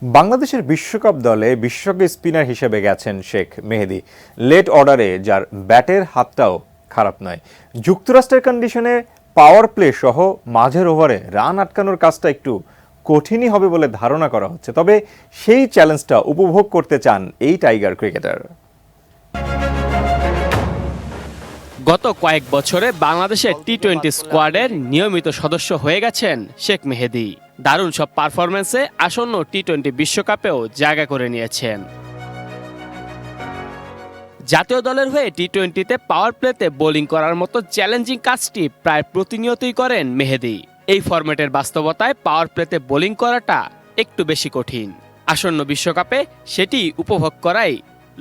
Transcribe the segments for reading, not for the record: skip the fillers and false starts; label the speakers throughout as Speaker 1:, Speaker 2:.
Speaker 1: বাংলাদেশের বিশ্বকাপ দলে বিশেষজ্ঞ স্পিনার হিসেবে গেছেন শেখ মেহেদী। লেট অর্ডারে যার ব্যাটের হাতটাও খারাপ নয়। যুক্তরাষ্ট্রের কন্ডিশনে পাওয়ার প্লে সহ মাঝের ওভারে রান আটকানোর কাজটা একটু কঠিনই হবে বলে ধারণা করা হচ্ছে। তবে সেই চ্যালেঞ্জটা উপভোগ করতে চান এই টাইগার ক্রিকেটার।
Speaker 2: গত কয়েক বছরে বাংলাদেশের টি-20 স্কোয়াডের নিয়মিত সদস্য হয়ে গেছেন শেখ মেহেদী। দারুণ সব পারফরম্যান্সে আসন্ন টি-20 বিশ্বকাপেও জায়গা করে নিয়েছেন। জাতীয় দলের হয়ে টি-20তে পাওয়ার প্লেতে বোলিং করার মতো চ্যালেঞ্জিং কাজটি প্রায় প্রতিনিয়তই করেন মেহেদী। এই ফরম্যাটের বাস্তবতায় পাওয়ার প্লেতে বোলিং করাটা একটু বেশি কঠিন। আসন্ন বিশ্বকাপে সেটি উপভোগ করাই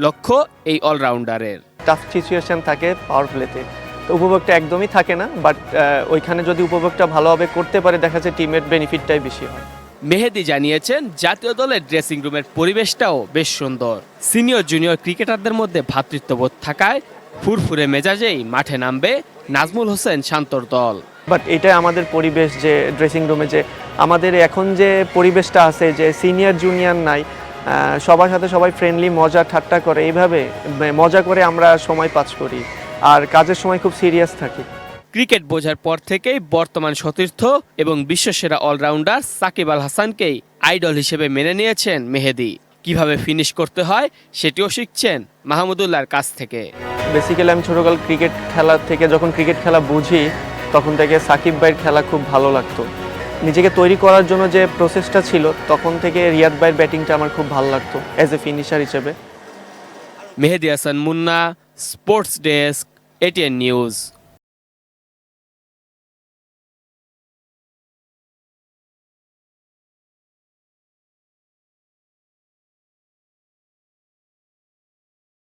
Speaker 2: লক্ষ্য এই অলরাউন্ডারের।
Speaker 3: টাফ সিচুয়েশন থাকে পাওয়ার প্লেতে, তো উপভোগটা একদমই থাকে না, বাট ওইখানে যদি উপভোগটা ভালোভাবে করতে পারে দেখা যাচ্ছে টিমের বেনিফিটটাই বেশি হয়।
Speaker 2: মেহেদী জানিয়েছেন জাতীয় দলের ড্রেসিং রুমের পরিবেশটাও বেশ সুন্দর। সিনিয়র জুনিয়র ক্রিকেটারদের মধ্যে ভ্রাতৃত্ববোধ থাকায় ফুরফুরে মেজাজেই মাঠে নামবে নাজমুল হোসেন শান্তর দল।
Speaker 3: বাট এটা আমাদের পরিবেশ, যে ড্রেসিং রুমে যে আমাদের এখন যে পরিবেশটা আছে, যে সিনিয়র জুনিয়র নাই, সবার সাথে সবাই ফ্রেন্ডলি মজা ঠাট্টা করে, এইভাবে মজা করে আমরা সময় পাস করি আর কাজের সময় খুব সিরিয়াস থাকি।
Speaker 2: ক্রিকেট বোঝার পর থেকেই বর্তমান সতীর্থ এবং বিশ্বসেরা অলরাউন্ডার সাকিব আল হাসানকেই আইডল হিসেবে মেনে নিয়েছেন মেহেদী। কিভাবে ফিনিশ করতে হয় সেটিও শিখছেন মাহমুদুল্লাহর কাছ থেকে।
Speaker 3: বেসিক্যালি আমি ছোটকাল ক্রিকেট খেলা থেকে যখন ক্রিকেট খেলা বুঝি তখন থেকে সাকিব ভাইয়ের খেলা খুব ভালো লাগতো। নিজেকে তৈরি করার জন্য যে প্রসেসটা ছিল তখন থেকে রিয়াদ ভাইয়ের ব্যাটিংটা আমার খুব ভালো লাগতো অ্যাজ এ ফিনিশার হিসেবে।
Speaker 2: Mehedi Hasan Munna, sports desk, ATN news.